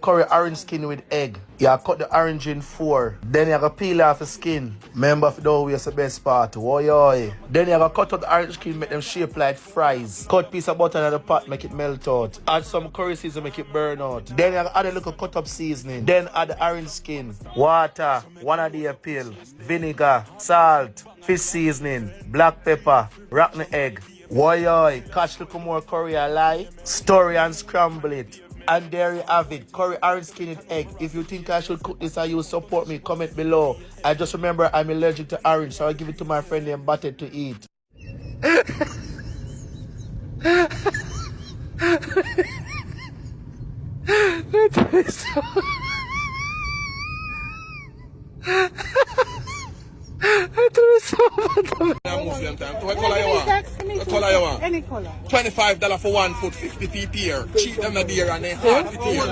Curry orange skin with egg. You cut the orange in 4. Then you gotta peel off the skin. Remember if don't waste the best part. Oi. Then you gotta cut out the orange skin, make them shape like fries. Cut piece of butter in the pot, make it melt out. Add some curry seasoning, make it burn out. Then you gotta add a little cut up seasoning. Then add the orange skin, water, 1 a day pill, vinegar, salt, fish seasoning, black pepper, rotten egg. Oi. Catch little more curry I lie. Stir it and scramble it. And there you have it, curry orange skin and egg. If you think I should cook this and you support me, comment below. I just remember I'm allergic to orange, so I'll give it to my friend named Batted to eat. Muslim time. What color you want? What color you want? Any color. $25 for 1 foot, 50 feet here. Cheat them a beer and they hard to tear.